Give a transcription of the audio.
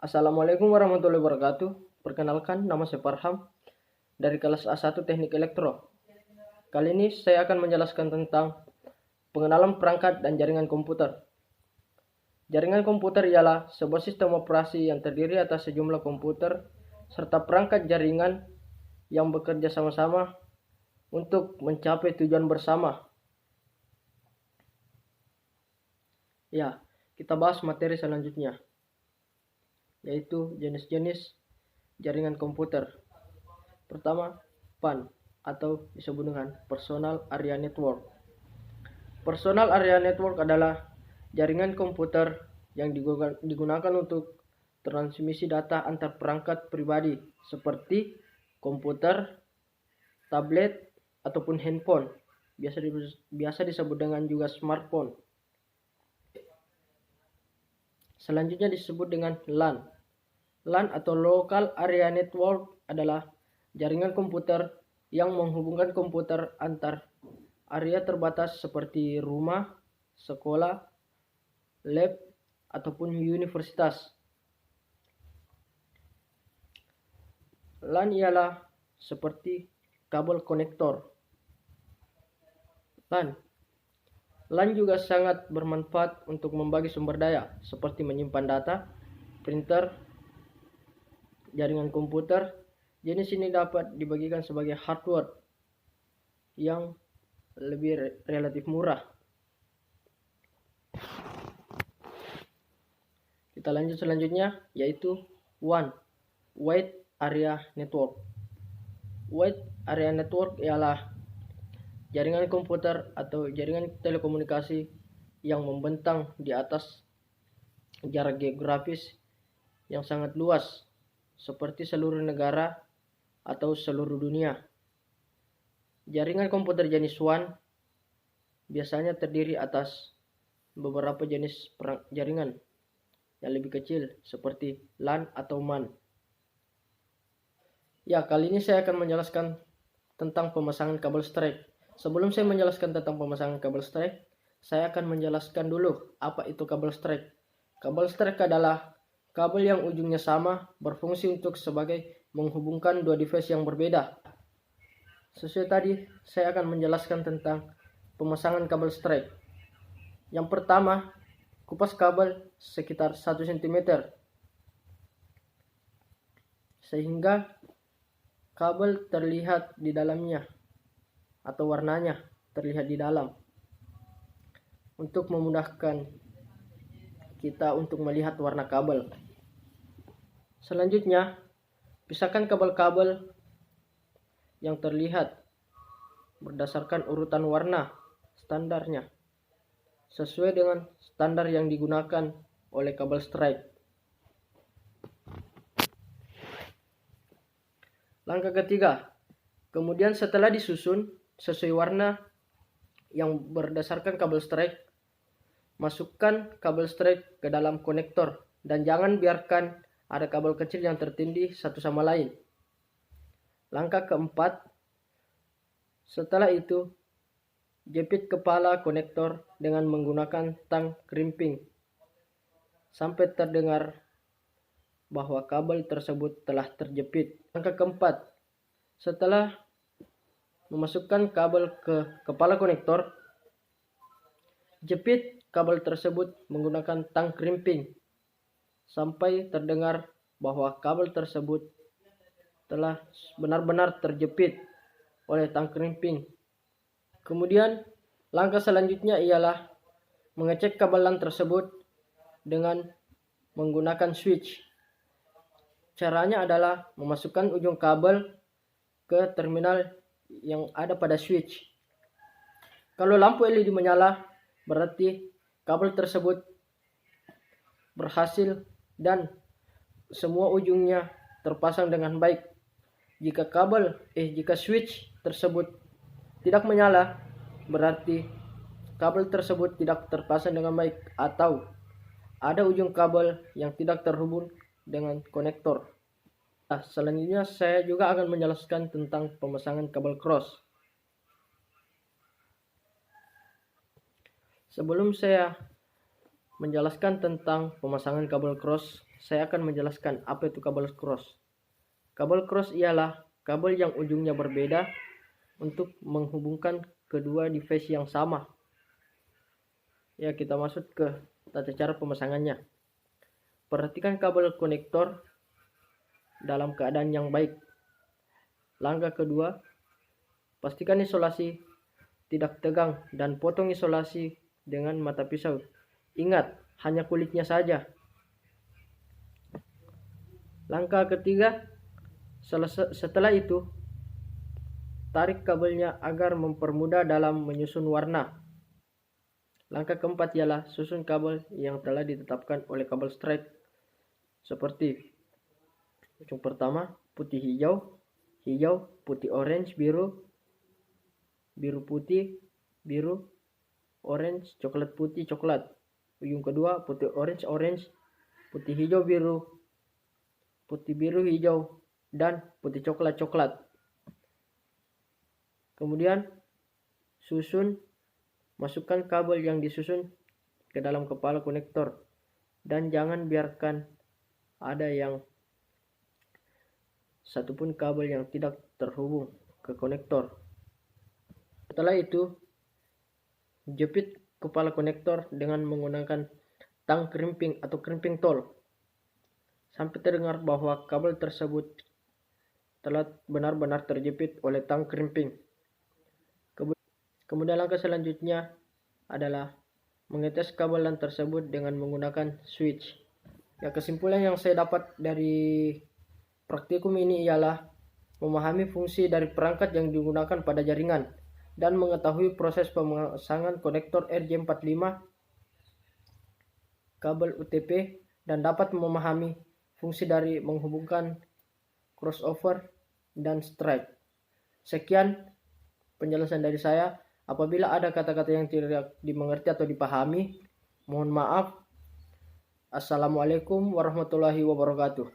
Assalamualaikum warahmatullahi wabarakatuh. Perkenalkan, nama saya Farham dari kelas A1 Teknik Elektro. Kali ini saya akan menjelaskan tentang pengenalan perangkat dan jaringan komputer. Jaringan komputer ialah sebuah sistem operasi yang terdiri atas sejumlah komputer serta perangkat jaringan yang bekerja sama-sama untuk mencapai tujuan bersama. Ya, kita bahas materi selanjutnya, yaitu jenis-jenis jaringan komputer. Pertama, PAN atau disebut dengan Personal Area Network. Personal Area Network adalah jaringan komputer yang digunakan untuk transmisi data antar perangkat pribadi seperti komputer, tablet, ataupun handphone. Biasa disebut dengan juga smartphone. Selanjutnya disebut dengan LAN. LAN atau Local Area Network adalah jaringan komputer yang menghubungkan komputer antar area terbatas seperti rumah, sekolah, lab, ataupun universitas. LAN ialah seperti kabel konektor. LAN juga sangat bermanfaat untuk membagi sumber daya seperti menyimpan data, printer, jaringan komputer. Jenis ini dapat dibagikan sebagai hardware yang lebih relatif murah. Kita lanjut selanjutnya, yaitu WAN, Wide Area Network. Wide Area Network ialah jaringan komputer atau jaringan telekomunikasi yang membentang di atas jarak geografis yang sangat luas, seperti seluruh negara atau seluruh dunia. Jaringan komputer jenis WAN biasanya terdiri atas beberapa jenis jaringan yang lebih kecil seperti LAN atau MAN. Ya, kali ini saya akan menjelaskan tentang pemasangan kabel strike. Sebelum saya menjelaskan tentang pemasangan kabel strike, saya akan menjelaskan dulu apa itu kabel strike. Kabel strike adalah kabel yang ujungnya sama, berfungsi untuk sebagai menghubungkan dua device yang berbeda. Sesuai tadi, saya akan menjelaskan tentang pemasangan kabel strike. Yang pertama, kupas kabel sekitar 1 cm, sehingga kabel terlihat di dalamnya atau warnanya terlihat di dalam, untuk memudahkan kita untuk melihat warna kabel. Selanjutnya, pisahkan kabel-kabel yang terlihat berdasarkan urutan warna standarnya sesuai dengan standar yang digunakan oleh kabel strike. Langkah ketiga, kemudian setelah disusun sesuai warna yang berdasarkan kabel strike, masukkan kabel strike ke dalam konektor dan jangan biarkan ada kabel kecil yang tertindih satu sama lain. Langkah keempat, setelah itu jepit kepala konektor dengan menggunakan tang crimping sampai terdengar bahwa kabel tersebut telah terjepit. Langkah keempat, setelah memasukkan kabel ke kepala konektor, jepit kabel tersebut menggunakan tang crimping sampai terdengar bahwa kabel tersebut telah benar-benar terjepit oleh tang crimping. Kemudian langkah selanjutnya ialah mengecek kabel LAN tersebut dengan menggunakan switch. Caranya adalah memasukkan ujung kabel ke terminal yang ada pada switch. Kalau lampu LED menyala, berarti kabel tersebut berhasil dan semua ujungnya terpasang dengan baik. Jika switch tersebut tidak menyala, berarti kabel tersebut tidak terpasang dengan baik atau ada ujung kabel yang tidak terhubung dengan konektor. Nah, selanjutnya saya juga akan menjelaskan tentang pemasangan kabel cross. Sebelum saya menjelaskan tentang pemasangan kabel cross, saya akan menjelaskan apa itu kabel cross. Kabel cross ialah kabel yang ujungnya berbeda untuk menghubungkan kedua device yang sama. Ya, kita masuk ke tata cara pemasangannya. Perhatikan kabel konektor dalam keadaan yang baik. Langkah kedua, pastikan isolasi tidak tegang dan potong isolasi dengan mata pisau. Ingat, hanya kulitnya saja. Langkah ketiga, setelah itu, tarik kabelnya agar mempermudah dalam menyusun warna. Langkah keempat ialah susun kabel yang telah ditetapkan oleh kabel strike. Seperti ujung pertama, putih hijau, hijau, putih orange, biru, biru putih, biru, orange, coklat putih, coklat. Ujung kedua, putih orange, orange, putih hijau, biru, putih biru, hijau, dan putih coklat, coklat. Kemudian masukkan kabel yang disusun ke dalam kepala konektor dan jangan biarkan ada yang satupun kabel yang tidak terhubung ke konektor. Setelah itu, jepit kepala konektor dengan menggunakan tang crimping atau crimping tool sampai terdengar bahwa kabel tersebut telah benar-benar terjepit oleh tang crimping. Kemudian langkah selanjutnya adalah mengetes kabelan tersebut dengan menggunakan switch. Ya, kesimpulan yang saya dapat dari praktikum ini ialah memahami fungsi dari perangkat yang digunakan pada jaringan dan mengetahui proses pemasangan konektor RJ45 kabel UTP dan dapat memahami fungsi dari menghubungkan crossover dan strike. Sekian penjelasan dari saya. Apabila ada kata-kata yang tidak dimengerti atau dipahami, mohon maaf. Assalamualaikum warahmatullahi wabarakatuh.